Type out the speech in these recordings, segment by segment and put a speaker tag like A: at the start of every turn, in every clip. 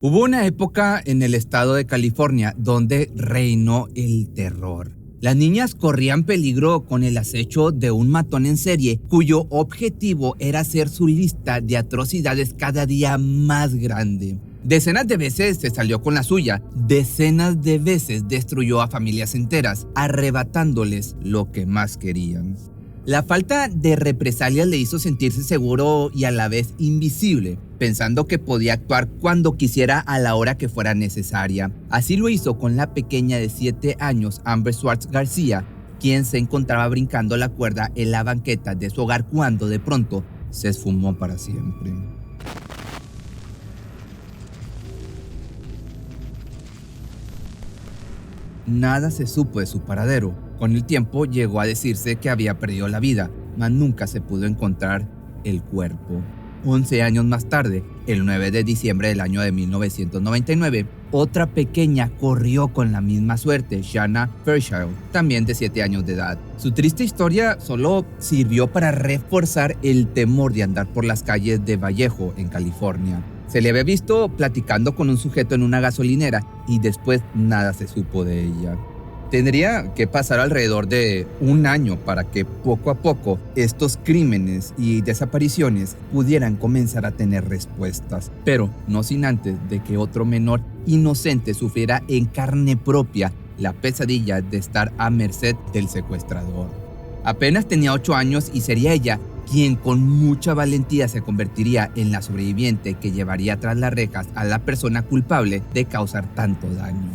A: Hubo una época en el estado de California donde reinó el terror. Las niñas corrían peligro con el acecho de un matón en serie cuyo objetivo era hacer su lista de atrocidades cada día más grande. Decenas de veces se salió con la suya, decenas de veces destruyó a familias enteras, arrebatándoles lo que más querían. La falta de represalias le hizo sentirse seguro y a la vez invisible, pensando que podía actuar cuando quisiera a la hora que fuera necesaria. Así lo hizo con la pequeña de 7 años Amber Swartz García, quien se encontraba brincando la cuerda en la banqueta de su hogar cuando de pronto se esfumó para siempre. Nada se supo de su paradero. Con el tiempo llegó a decirse que había perdido la vida, mas nunca se pudo encontrar el cuerpo. 11 años más tarde, el 9 de diciembre del año de 1999, otra pequeña corrió con la misma suerte, Shanna Fairchild, también de 7 años de edad. Su triste historia solo sirvió para reforzar el temor de andar por las calles de Vallejo, en California. Se le había visto platicando con un sujeto en una gasolinera y después nada se supo de ella. Tendría que pasar alrededor de un año para que poco a poco estos crímenes y desapariciones pudieran comenzar a tener respuestas, pero no sin antes de que otro menor inocente sufriera en carne propia la pesadilla de estar a merced del secuestrador. Apenas tenía 8 años y sería ella quien con mucha valentía se convertiría en la sobreviviente que llevaría tras las rejas a la persona culpable de causar tanto daño.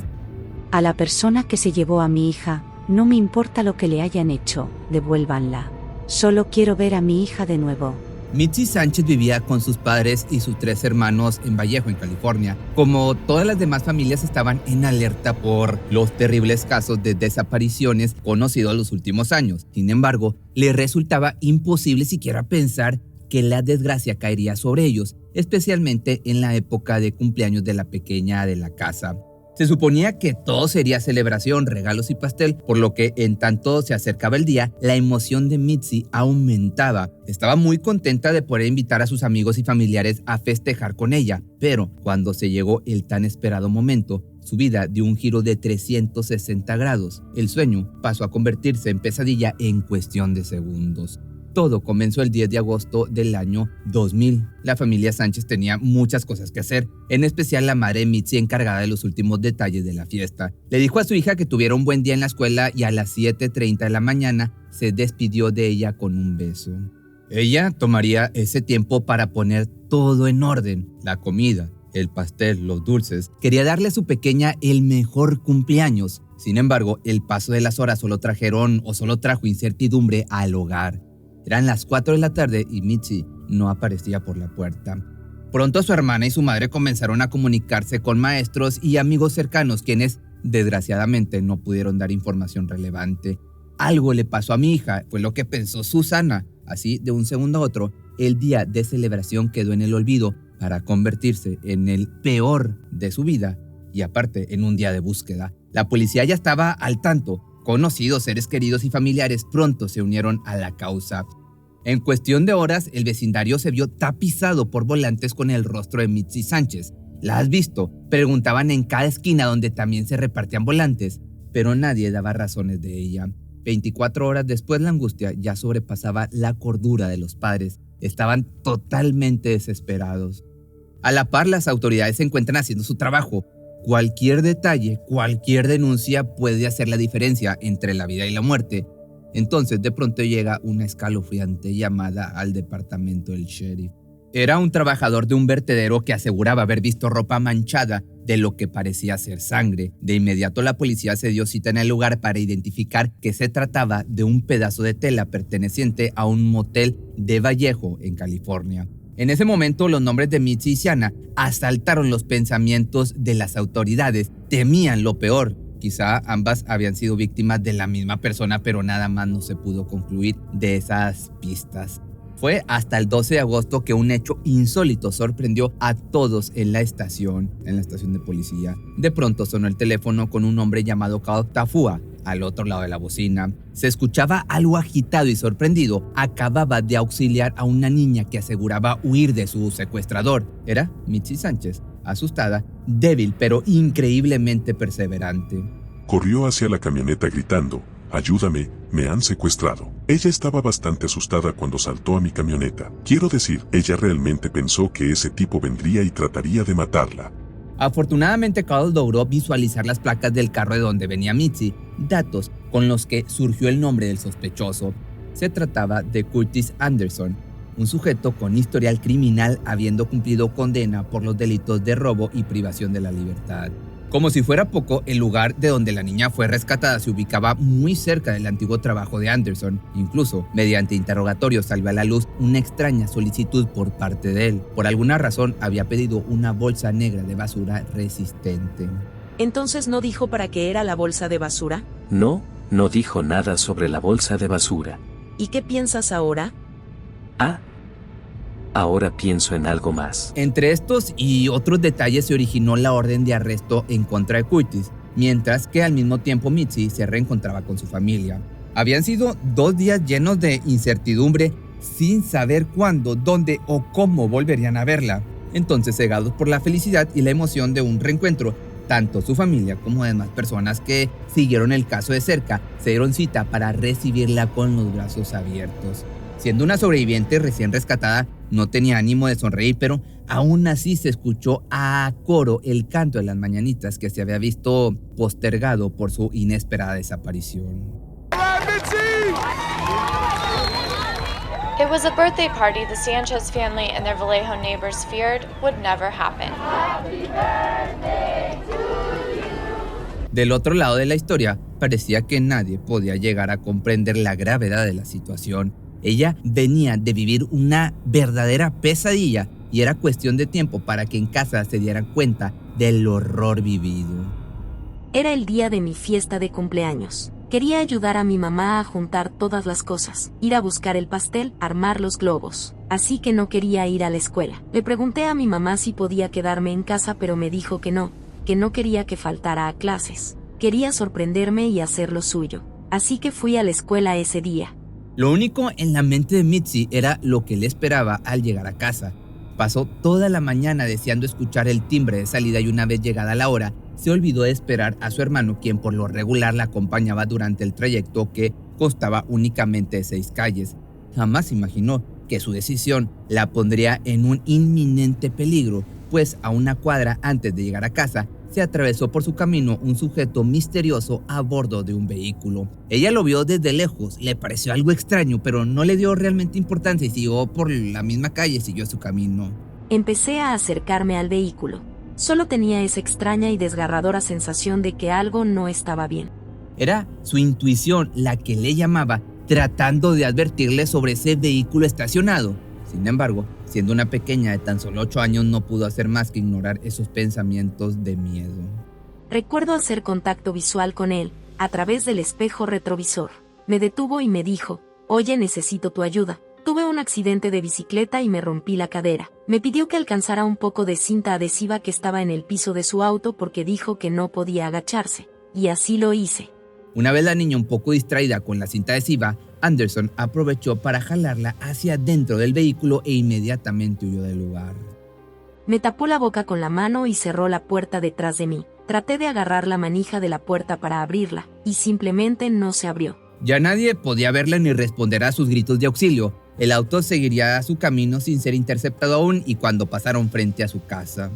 B: A la persona que se llevó a mi hija, no me importa lo que le hayan hecho, devuélvanla. Solo quiero ver a mi hija de nuevo.
A: Mitzi Sánchez vivía con sus padres y sus 3 hermanos en Vallejo, en California. Como todas las demás familias, estaban en alerta por los terribles casos de desapariciones conocidos los últimos años. Sin embargo, les resultaba imposible siquiera pensar que la desgracia caería sobre ellos, especialmente en la época de cumpleaños de la pequeña de la casa. Se suponía que todo sería celebración, regalos y pastel, por lo que en tanto se acercaba el día, la emoción de Mitzi aumentaba. Estaba muy contenta de poder invitar a sus amigos y familiares a festejar con ella, pero cuando se llegó el tan esperado momento, su vida dio un giro de 360 grados. El sueño pasó a convertirse en pesadilla en cuestión de segundos. Todo comenzó el 10 de agosto del año 2000. La familia Sánchez tenía muchas cosas que hacer, en especial la madre de Mitzi, encargada de los últimos detalles de la fiesta. Le dijo a su hija que tuviera un buen día en la escuela y a las 7:30 de la mañana se despidió de ella con un beso. Ella tomaría ese tiempo para poner todo en orden: la comida, el pastel, los dulces. Quería darle a su pequeña el mejor cumpleaños. Sin embargo, el paso de las horas solo trajo incertidumbre al hogar. Eran las 4 de la tarde y Mitzi no aparecía por la puerta. Pronto su hermana y su madre comenzaron a comunicarse con maestros y amigos cercanos, quienes desgraciadamente no pudieron dar información relevante. Algo le pasó a mi hija, fue lo que pensó Susana. Así, de un segundo a otro, el día de celebración quedó en el olvido para convertirse en el peor de su vida y aparte en un día de búsqueda. La policía ya estaba al tanto. Conocidos, seres queridos y familiares pronto se unieron a la causa. En cuestión de horas, el vecindario se vio tapizado por volantes con el rostro de Mitzi Sánchez. ¿La has visto?, preguntaban en cada esquina donde también se repartían volantes, pero nadie daba razones de ella. 24 horas después, la angustia ya sobrepasaba la cordura de los padres. Estaban totalmente desesperados. A la par, las autoridades se encuentran haciendo su trabajo. Cualquier detalle, cualquier denuncia puede hacer la diferencia entre la vida y la muerte. Entonces, de pronto llega una escalofriante llamada al departamento del sheriff. Era un trabajador de un vertedero que aseguraba haber visto ropa manchada de lo que parecía ser sangre. De inmediato, la policía se dio cita en el lugar para identificar que se trataba de un pedazo de tela perteneciente a un motel de Vallejo, en California. En ese momento, los nombres de Mitzi y Shanna asaltaron los pensamientos de las autoridades. Temían lo peor. Quizá ambas habían sido víctimas de la misma persona, pero nada más no se pudo concluir de esas pistas. Fue hasta el 12 de agosto que un hecho insólito sorprendió a todos en la estación de policía. De pronto sonó el teléfono con un hombre llamado Carl Tafua al otro lado de la bocina. Se escuchaba algo agitado y sorprendido. Acababa de auxiliar a una niña que aseguraba huir de su secuestrador. Era Mitzi Sánchez. Asustada, débil pero increíblemente perseverante.
C: Corrió hacia la camioneta gritando, «Ayúdame, me han secuestrado». Ella estaba bastante asustada cuando saltó a mi camioneta. Quiero decir, ella realmente pensó que ese tipo vendría y trataría de matarla.
A: Afortunadamente, Carl logró visualizar las placas del carro de donde venía Mitzi, datos con los que surgió el nombre del sospechoso. Se trataba de Curtis Anderson, un sujeto con historial criminal habiendo cumplido condena por los delitos de robo y privación de la libertad. Como si fuera poco, el lugar de donde la niña fue rescatada se ubicaba muy cerca del antiguo trabajo de Anderson. Incluso, mediante interrogatorios salió a la luz una extraña solicitud por parte de él. Por alguna razón, había pedido una bolsa negra de basura resistente.
D: ¿Entonces no dijo para qué era la bolsa de basura?
E: No, no dijo nada sobre la bolsa de basura.
D: ¿Y qué piensas ahora?
E: Ahora pienso en algo más.
A: Entre estos y otros detalles se originó la orden de arresto en contra de Curtis, mientras que al mismo tiempo Mitzi se reencontraba con su familia. Habían sido 2 días llenos de incertidumbre, sin saber cuándo, dónde o cómo volverían a verla. Entonces, cegados por la felicidad y la emoción de un reencuentro, tanto su familia como demás personas que siguieron el caso de cerca se dieron cita para recibirla con los brazos abiertos. Siendo una sobreviviente recién rescatada, no tenía ánimo de sonreír, pero aún así se escuchó a coro el canto de las mañanitas que se había visto postergado por su inesperada desaparición.
F: It was a birthday party the Sanchez family and their Vallejo neighbors feared would never happen.
A: Del otro lado de la historia, parecía que nadie podía llegar a comprender la gravedad de la situación. Ella venía de vivir una verdadera pesadilla y era cuestión de tiempo para que en casa se dieran cuenta del horror vivido.
G: Era el día de mi fiesta de cumpleaños. Quería ayudar a mi mamá a juntar todas las cosas, ir a buscar el pastel, armar los globos. Así que no quería ir a la escuela. Le pregunté a mi mamá si podía quedarme en casa, pero me dijo que no quería que faltara a clases. Quería sorprenderme y hacer lo suyo. Así que fui a la escuela ese día.
A: Lo único en la mente de Mitzi era lo que le esperaba al llegar a casa. Pasó toda la mañana deseando escuchar el timbre de salida y una vez llegada la hora, se olvidó de esperar a su hermano, quien por lo regular la acompañaba durante el trayecto que constaba únicamente de 6 calles. Jamás imaginó que su decisión la pondría en un inminente peligro, pues a una cuadra antes de llegar a casa, se atravesó por su camino un sujeto misterioso a bordo de un vehículo. Ella lo vio desde lejos, le pareció algo extraño, pero no le dio realmente importancia y siguió por la misma calle, siguió su camino.
G: Empecé a acercarme al vehículo. Solo tenía esa extraña y desgarradora sensación de que algo no estaba bien.
A: Era su intuición la que le llamaba, tratando de advertirle sobre ese vehículo estacionado. Sin embargo, siendo una pequeña de tan solo 8 años, no pudo hacer más que ignorar esos pensamientos de miedo.
G: Recuerdo hacer contacto visual con él, a través del espejo retrovisor. Me detuvo y me dijo, «Oye, necesito tu ayuda. Tuve un accidente de bicicleta y me rompí la cadera». Me pidió que alcanzara un poco de cinta adhesiva que estaba en el piso de su auto porque dijo que no podía agacharse. Y así lo hice.
A: Una vez la niña un poco distraída con la cinta adhesiva, Anderson aprovechó para jalarla hacia dentro del vehículo e inmediatamente huyó del lugar.
G: Me tapó la boca con la mano y cerró la puerta detrás de mí. Traté de agarrar la manija de la puerta para abrirla, y simplemente no se abrió.
A: Ya nadie podía verla ni responder a sus gritos de auxilio. El auto seguiría su camino sin ser interceptado aún y cuando pasaron frente a su casa.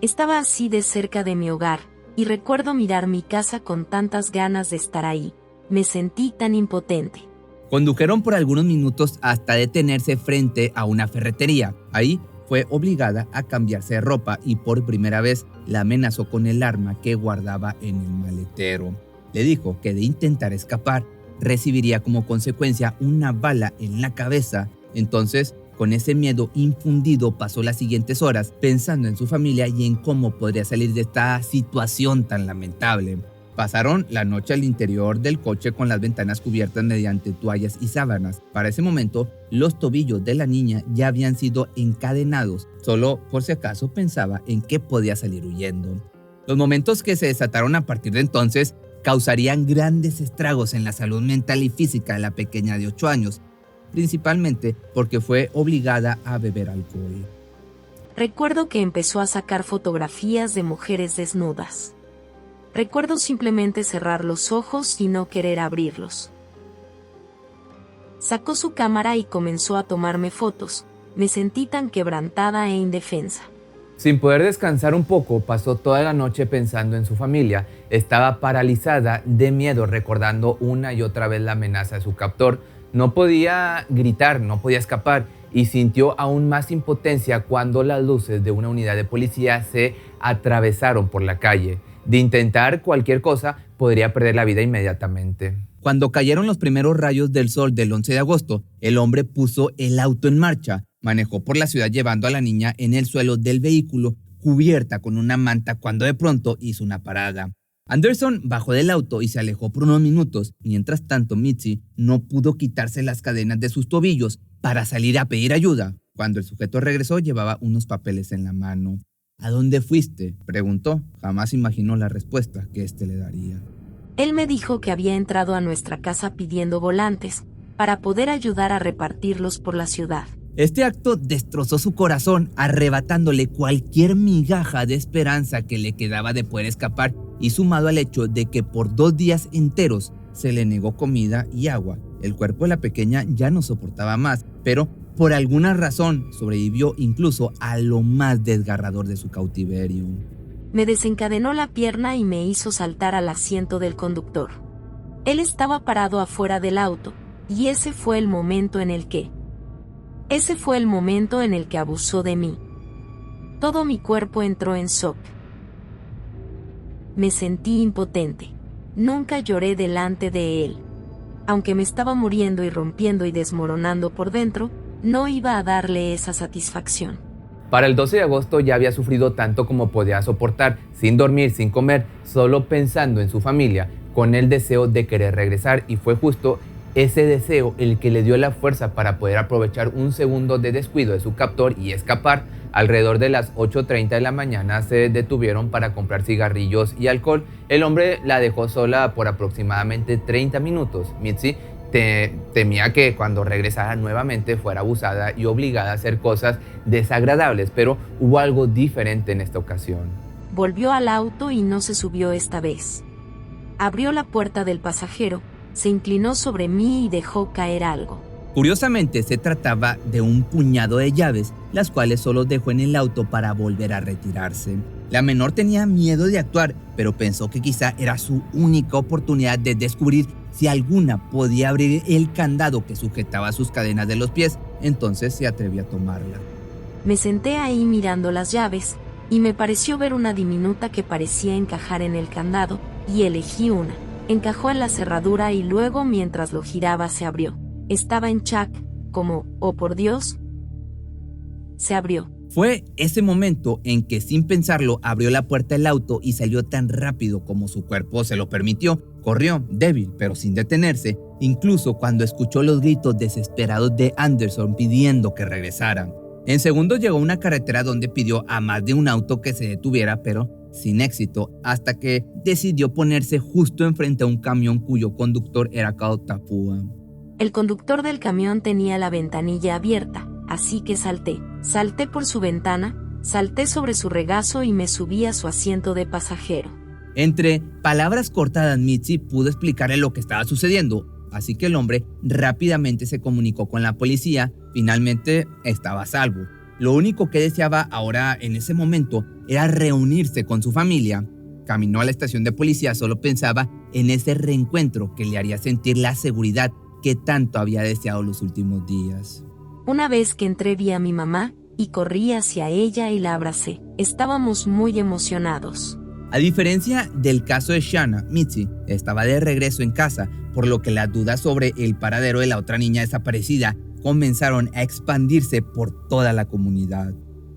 G: Estaba así de cerca de mi hogar, y recuerdo mirar mi casa con tantas ganas de estar ahí. Me sentí tan impotente.
A: Condujeron por algunos minutos hasta detenerse frente a una ferretería. Ahí fue obligada a cambiarse de ropa y por primera vez la amenazó con el arma que guardaba en el maletero. Le dijo que de intentar escapar, recibiría como consecuencia una bala en la cabeza. Entonces, con ese miedo infundido, pasó las siguientes horas pensando en su familia y en cómo podría salir de esta situación tan lamentable. Pasaron la noche al interior del coche con las ventanas cubiertas mediante toallas y sábanas. Para ese momento, los tobillos de la niña ya habían sido encadenados. Solo por si acaso pensaba en que podía salir huyendo. Los momentos que se desataron a partir de entonces causarían grandes estragos en la salud mental y física de la pequeña de 8 años, principalmente porque fue obligada a beber alcohol.
G: Recuerdo que empezó a sacar fotografías de mujeres desnudas. Recuerdo simplemente cerrar los ojos y no querer abrirlos. Sacó su cámara y comenzó a tomarme fotos. Me sentí tan quebrantada e indefensa.
A: Sin poder descansar un poco, pasó toda la noche pensando en su familia. Estaba paralizada de miedo, recordando una y otra vez la amenaza de su captor. No podía gritar, no podía escapar, y sintió aún más impotencia cuando las luces de una unidad de policía se atravesaron por la calle. De intentar cualquier cosa, podría perder la vida inmediatamente. Cuando cayeron los primeros rayos del sol del 11 de agosto, el hombre puso el auto en marcha. Manejó por la ciudad llevando a la niña en el suelo del vehículo, cubierta con una manta, cuando de pronto hizo una parada. Anderson bajó del auto y se alejó por unos minutos. Mientras tanto, Mitzi no pudo quitarse las cadenas de sus tobillos para salir a pedir ayuda. Cuando el sujeto regresó, llevaba unos papeles en la mano. ¿A dónde fuiste?, preguntó. Jamás imaginó la respuesta que éste le daría.
G: Él me dijo que había entrado a nuestra casa pidiendo volantes para poder ayudar a repartirlos por la ciudad.
A: Este acto destrozó su corazón, arrebatándole cualquier migaja de esperanza que le quedaba de poder escapar, y sumado al hecho de que por 2 días enteros se le negó comida y agua. El cuerpo de la pequeña ya no soportaba más, pero por alguna razón sobrevivió incluso a lo más desgarrador de su cautiverio.
G: Me desencadenó la pierna y me hizo saltar al asiento del conductor. Él estaba parado afuera del auto, y ese fue el momento en el que abusó de mí. Todo mi cuerpo entró en shock. Me sentí impotente. Nunca lloré delante de él. Aunque me estaba muriendo y rompiendo y desmoronando por dentro, no iba a darle esa satisfacción.
A: Para el 12 de agosto ya había sufrido tanto como podía soportar, sin dormir, sin comer, solo pensando en su familia, con el deseo de querer regresar, y fue justo ese deseo el que le dio la fuerza para poder aprovechar un segundo de descuido de su captor y escapar. Alrededor de las 8:30 de la mañana se detuvieron para comprar cigarrillos y alcohol. El hombre la dejó sola por aproximadamente 30 minutos. Mitzi temía que cuando regresara nuevamente fuera abusada y obligada a hacer cosas desagradables, pero hubo algo diferente en esta ocasión.
G: Volvió al auto y no se subió esta vez. Abrió la puerta del pasajero, se inclinó sobre mí y dejó caer algo.
A: Curiosamente, se trataba de un puñado de llaves, las cuales solo dejó en el auto para volver a retirarse. La menor tenía miedo de actuar, pero pensó que quizá era su única oportunidad de descubrir si alguna podía abrir el candado que sujetaba sus cadenas de los pies. Entonces se atrevió a tomarla.
G: Me senté ahí mirando las llaves, y me pareció ver una diminuta que parecía encajar en el candado, y elegí una. Encajó en la cerradura y luego, mientras lo giraba, se abrió. Estaba en shock, como, oh por Dios, se abrió.
A: Fue ese momento en que, sin pensarlo, abrió la puerta del auto y salió tan rápido como su cuerpo se lo permitió. Corrió, débil, pero sin detenerse, incluso cuando escuchó los gritos desesperados de Anderson pidiendo que regresaran. En segundos llegó a una carretera donde pidió a más de un auto que se detuviera, pero sin éxito, hasta que decidió ponerse justo enfrente a un camión cuyo conductor era Kyle Tapua.
G: El conductor del camión tenía la ventanilla abierta, así que salté. Salté por su ventana, salté sobre su regazo y me subí a su asiento de pasajero.
A: Entre palabras cortadas, Mitzi pudo explicarle lo que estaba sucediendo, así que el hombre rápidamente se comunicó con la policía. Finalmente estaba a salvo. Lo único que deseaba ahora, en ese momento, era reunirse con su familia. Caminó a la estación de policía, solo pensaba en ese reencuentro que le haría sentir la seguridad que tanto había deseado los últimos días.
G: Una vez que entré, vi a mi mamá y corrí hacia ella y la abracé. Estábamos muy emocionados.
A: A diferencia del caso de Shanna, Mitzi estaba de regreso en casa, por lo que las dudas sobre el paradero de la otra niña desaparecida comenzaron a expandirse por toda la comunidad.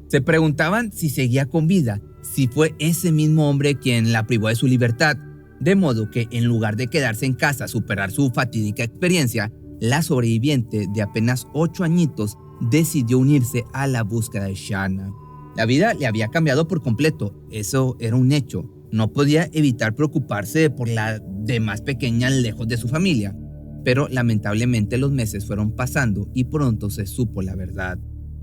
A: Se preguntaban si seguía con vida, si fue ese mismo hombre quien la privó de su libertad, de modo que en lugar de quedarse en casa a superar su fatídica experiencia, la sobreviviente de apenas 8 añitos decidió unirse a la búsqueda de Shanna. La vida le había cambiado por completo, eso era un hecho. No podía evitar preocuparse por la de más pequeña lejos de su familia, pero lamentablemente los meses fueron pasando y pronto se supo la verdad.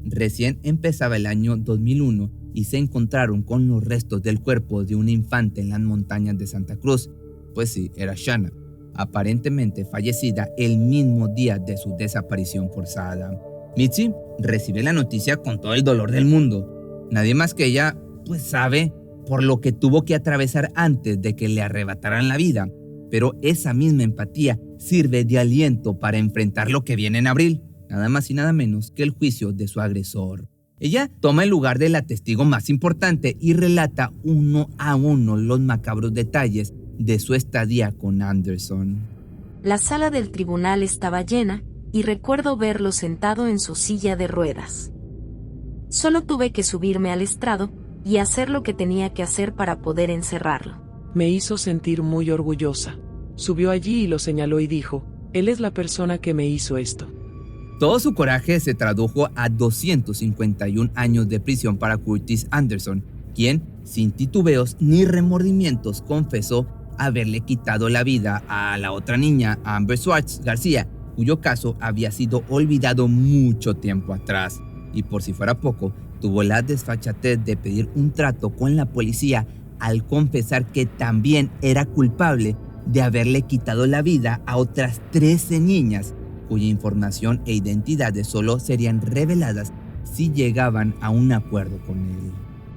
A: Recién empezaba el año 2001 y se encontraron con los restos del cuerpo de un infante en las montañas de Santa Cruz. Pues sí, era Shanna, aparentemente fallecida el mismo día de su desaparición forzada. Mitzi recibe la noticia con todo el dolor del mundo. Nadie más que ella, pues sabe por lo que tuvo que atravesar antes de que le arrebataran la vida. Pero esa misma empatía sirve de aliento para enfrentar lo que viene en abril, nada más y nada menos que el juicio de su agresor. Ella toma el lugar de la testigo más importante y relata uno a uno los macabros detalles de su estadía con Anderson.
G: La sala del tribunal estaba llena, y recuerdo verlo sentado en su silla de ruedas. Solo tuve que subirme al estrado y hacer lo que tenía que hacer para poder encerrarlo.
H: Me hizo sentir muy orgullosa. Subió allí y lo señaló y dijo, él es la persona que me hizo esto.
A: Todo su coraje se tradujo a 251 años de prisión para Curtis Anderson, quien, sin titubeos ni remordimientos, confesó haberle quitado la vida a la otra niña, Amber Swartz García, cuyo caso había sido olvidado mucho tiempo atrás. Y por si fuera poco, tuvo la desfachatez de pedir un trato con la policía al confesar que también era culpable de haberle quitado la vida a otras 13 niñas, cuya información e identidades solo serían reveladas si llegaban a un acuerdo con él.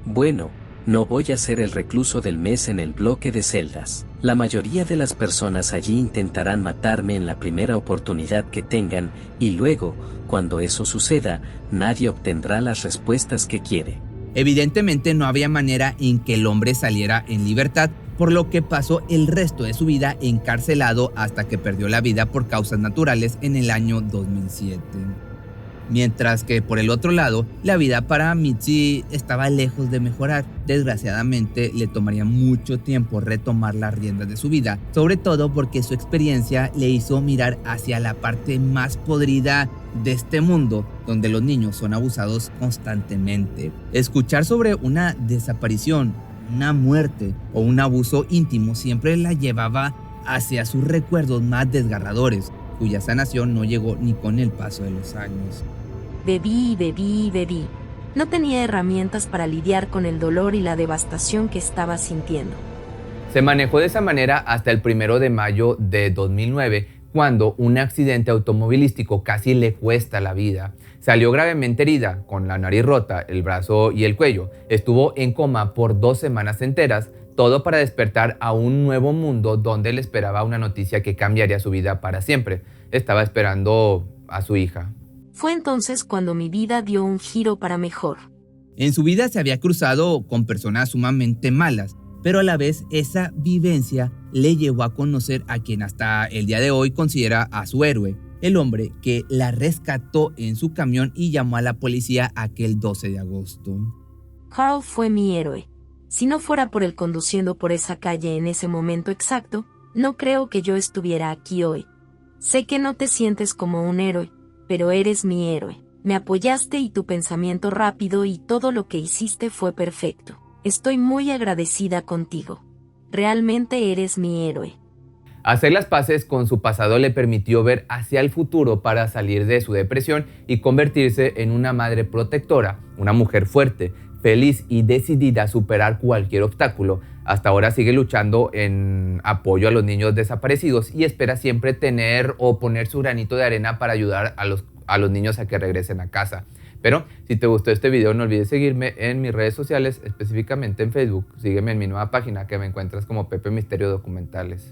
E: Bueno, no voy a ser el recluso del mes en el bloque de celdas. La mayoría de las personas allí intentarán matarme en la primera oportunidad que tengan, y luego, cuando eso suceda, nadie obtendrá las respuestas que quiere.
A: Evidentemente no había manera en que el hombre saliera en libertad, por lo que pasó el resto de su vida encarcelado hasta que perdió la vida por causas naturales en el año 2007. Mientras que por el otro lado, la vida para Mitzi estaba lejos de mejorar. Desgraciadamente, le tomaría mucho tiempo retomar las riendas de su vida, sobre todo porque su experiencia le hizo mirar hacia la parte más podrida de este mundo, donde los niños son abusados constantemente. Escuchar sobre una desaparición, una muerte o un abuso íntimo siempre la llevaba hacia sus recuerdos más desgarradores, cuya sanación no llegó ni con el paso de los años.
G: Bebí. No tenía herramientas para lidiar con el dolor y la devastación que estaba sintiendo.
A: Se manejó de esa manera hasta el 1 de mayo de 2009, cuando un accidente automovilístico casi le cuesta la vida. Salió gravemente herida, con la nariz rota, el brazo y el cuello. Estuvo en coma por 2 semanas enteras, todo para despertar a un nuevo mundo donde le esperaba una noticia que cambiaría su vida para siempre. Estaba esperando a su hija.
G: Fue entonces cuando mi vida dio un giro para mejor.
A: En su vida se había cruzado con personas sumamente malas, pero a la vez esa vivencia le llevó a conocer a quien hasta el día de hoy considera a su héroe, el hombre que la rescató en su camión y llamó a la policía aquel 12 de agosto.
G: Carl fue mi héroe. Si no fuera por él conduciendo por esa calle en ese momento exacto, no creo que yo estuviera aquí hoy. Sé que no te sientes como un héroe, pero eres mi héroe. Me apoyaste y tu pensamiento rápido y todo lo que hiciste fue perfecto. Estoy muy agradecida contigo. Realmente eres mi héroe.
A: Hacer las paces con su pasado le permitió ver hacia el futuro para salir de su depresión y convertirse en una madre protectora, una mujer fuerte, feliz y decidida a superar cualquier obstáculo. Hasta ahora sigue luchando en apoyo a los niños desaparecidos y espera siempre tener o poner su granito de arena para ayudar a los niños a que regresen a casa. Pero si te gustó este video, no olvides seguirme en mis redes sociales, específicamente en Facebook. Sígueme en mi nueva página que me encuentras como Pepe Misterio Documentales.